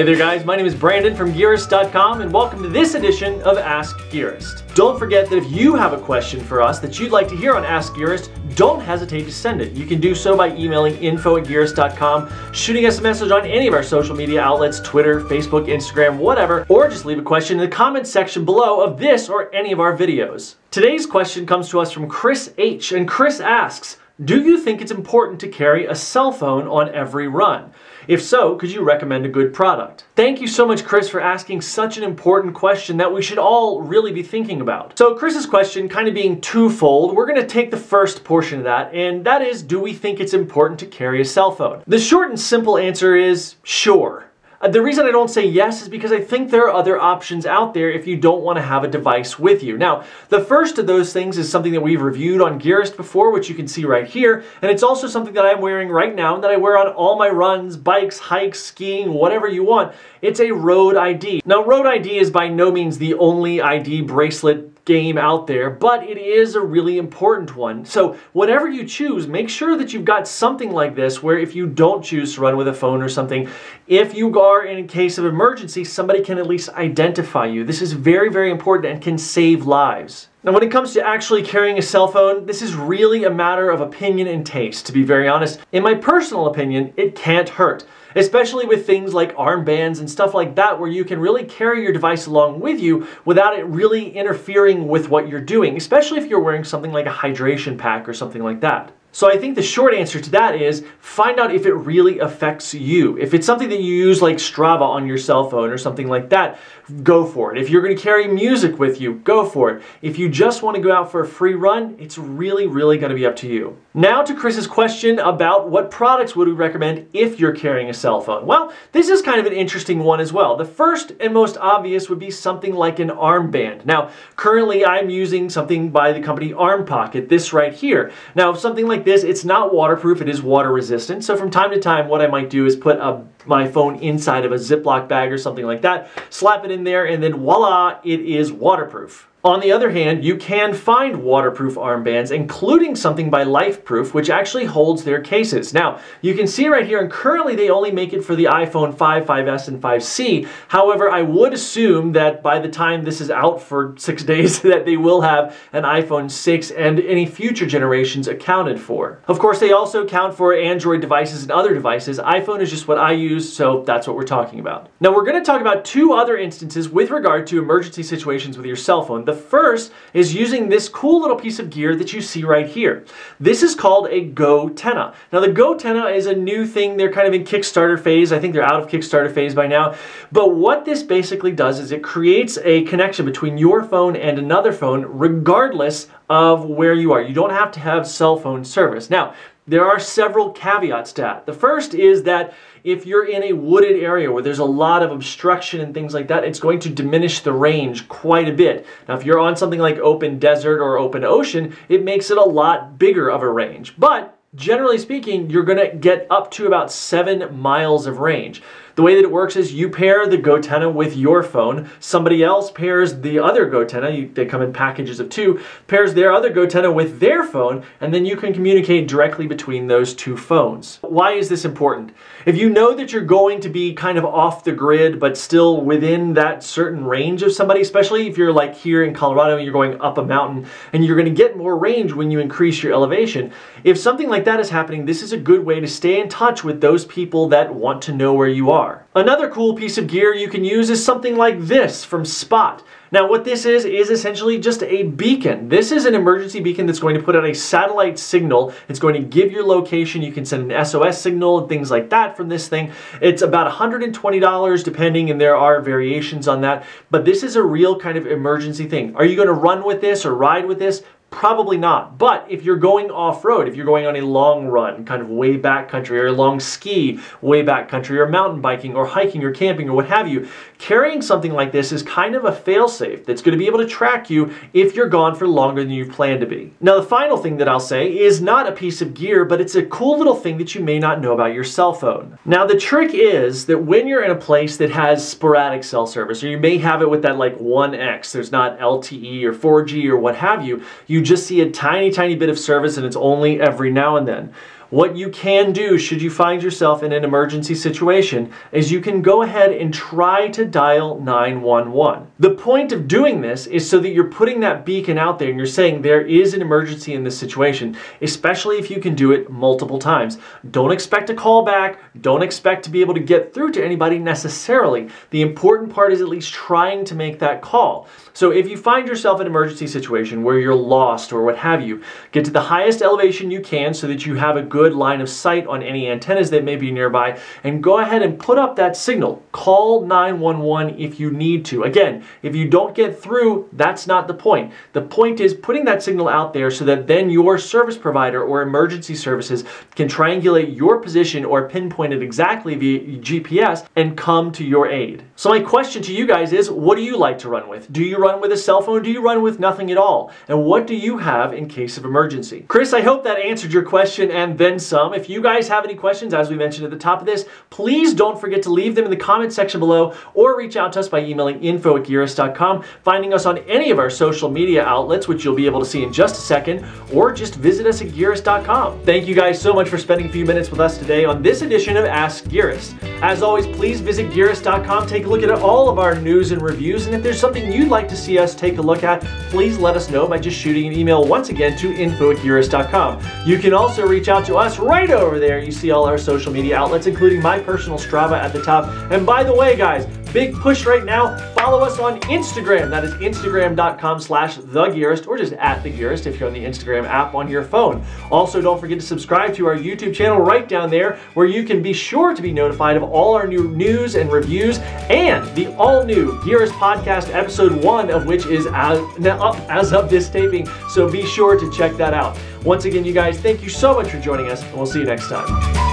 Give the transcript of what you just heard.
Hey there guys, my name is Brandon from Gearist.com and welcome to this edition of Ask Gearist. Don't forget that if you have a question for us that you'd like to hear on Ask Gearist, don't hesitate to send it. You can do so by emailing info@gearist.com, shooting us a message on any of our social media outlets, Twitter, Facebook, Instagram, whatever, or just leave a question in the comments section below of this or any of our videos. Today's question comes to us from Chris H, and Chris asks, do you think it's important to carry a cell phone on every run? If so, could you recommend a good product? Thank you so much, Chris, for asking such an important question that we should all really be thinking about. So Chris's question kind of being twofold, we're going to take the first portion of that, and that is, do we think it's important to carry a cell phone? The short and simple answer is sure. The reason I don't say yes is because I think there are other options out there if you don't want to have a device with you. Now, the first of those things is something that we've reviewed on Gearist before, which you can see right here, and it's also something that I'm wearing right now and that I wear on all my runs, bikes, hikes, skiing, whatever you want. It's a Road ID. Now, Road ID is by no means the only ID bracelet game out there, but it is a really important one. So whatever you choose, make sure that you've got something like this where if you don't choose to run with a phone or something, if you are in a case of emergency, somebody can at least identify you. This is very, very important and can save lives. Now, when it comes to actually carrying a cell phone, this is really a matter of opinion and taste, to be very honest. In my personal opinion, it can't hurt, especially with things like armbands and stuff like that, where you can really carry your device along with you without it really interfering with what you're doing, especially if you're wearing something like a hydration pack or something like that. So I think the short answer to that is find out if it really affects you. If it's something that you use like Strava on your cell phone or something like that, go for it. If you're going to carry music with you, go for it. If you just want to go out for a free run, it's really, really going to be up to you. Now to Chris's question about what products would we recommend if you're carrying a cell phone. Well, this is kind of an interesting one as well. The first and most obvious would be something like an armband. Now, currently I'm using something by the company Arm Pocket, this right here. Now, something like this, it's not waterproof, it is water resistant. So from time to time, what I might do is put my phone inside of a Ziploc bag or something like that, slap it in there, and then voila, it is waterproof. On the other hand, you can find waterproof armbands, including something by Lifeproof, which actually holds their cases. Now, you can see right here, and currently they only make it for the iPhone 5, 5S, and 5C. However, I would assume that by the time this is out for 6 days, that they will have an iPhone 6 and any future generations accounted for. Of course, they also account for Android devices and other devices. iPhone is just what I use, so that's what we're talking about. Now, we're going to talk about two other instances with regard to emergency situations with your cell phone. The first is using this cool little piece of gear that you see right here. This is called a GoTenna. Now, the GoTenna is a new thing. They're kind of in Kickstarter phase. I think they're out of Kickstarter phase by now. But what this basically does is it creates a connection between your phone and another phone regardless of where you are. You don't have to have cell phone service. Now, there are several caveats to that. The first is that if you're in a wooded area where there's a lot of obstruction and things like that, it's going to diminish the range quite a bit. Now, if you're on something like open desert or open ocean, it makes it a lot bigger of a range. But generally speaking, you're going to get up to about 7 miles of range. The way that it works is you pair the GoTenna with your phone, somebody else pairs the other GoTenna, they come in packages of 2, pairs their other GoTenna with their phone, and then you can communicate directly between those 2 phones. Why is this important? If you know that you're going to be kind of off the grid, but still within that certain range of somebody, especially if you're like here in Colorado and you're going up a mountain, and you're going to get more range when you increase your elevation, if something like that is happening, this is a good way to stay in touch with those people that want to know where you are. Another cool piece of gear you can use is something like this from Spot. Now, what this is essentially just a beacon. This is an emergency beacon that's going to put out a satellite signal. It's going to give your location. You can send an SOS signal and things like that from this thing. It's about $120 depending, and there are variations on that. But this is a real kind of emergency thing. Are you going to run with this or ride with this? Probably not. But if you're going off-road, if you're going on a long run, kind of way back country, or a long ski, way back country, or mountain biking, or hiking, or camping, or what have you, carrying something like this is kind of a fail-safe that's going to be able to track you if you're gone for longer than you planned to be. Now, the final thing that I'll say is not a piece of gear, but it's a cool little thing that you may not know about your cell phone. Now, the trick is that when you're in a place that has sporadic cell service, or you may have it with that like 1X, there's not LTE or 4G or what have you, you just see a tiny, tiny bit of service and it's only every now and then. What you can do should you find yourself in an emergency situation is you can go ahead and try to dial 911. The point of doing this is so that you're putting that beacon out there and you're saying there is an emergency in this situation, especially if you can do it multiple times. Don't expect a call back. Don't expect to be able to get through to anybody necessarily. The important part is at least trying to make that call. So if you find yourself in an emergency situation where you're lost or what have you, get to the highest elevation you can so that you have a good line of sight on any antennas that may be nearby, and go ahead and put up that signal. Call 911 if you need to. Again, if you don't get through, that's not the point. The point is putting that signal out there so that then your service provider or emergency services can triangulate your position or pinpoint it exactly via GPS and come to your aid. So my question to you guys is, what do you like to run with? Do you run with a cell phone? Do you run with nothing at all? And what do you have in case of emergency? Chris, I hope that answered your question and then some. If you guys have any questions, as we mentioned at the top of this, please don't forget to leave them in the comment section below or reach out to us by emailing info@gearist.com, finding us on any of our social media outlets, which you'll be able to see in just a second, or just visit us at gearist.com. Thank you guys so much for spending a few minutes with us today on this edition of Ask Gearist. As always, please visit gearist.com, take a look at all of our news and reviews, and if there's something you'd like to see us take a look at, please let us know by just shooting an email once again to info@gearist.com. You can also reach out to us right over there. You see all our social media outlets, including my personal Strava at the top. And by the way, guys, big push right now, follow us on Instagram. That is instagram.com/thegearist, or just @thegearist if you're on the Instagram app on your phone. Also, don't forget to subscribe to our YouTube channel right down there, where you can be sure to be notified of all our new news and reviews, and the all-new Gearist podcast, episode 1 of which is up as of this taping, so be sure to check that out. Once again, you guys, thank you so much for joining us, and we'll see you next time.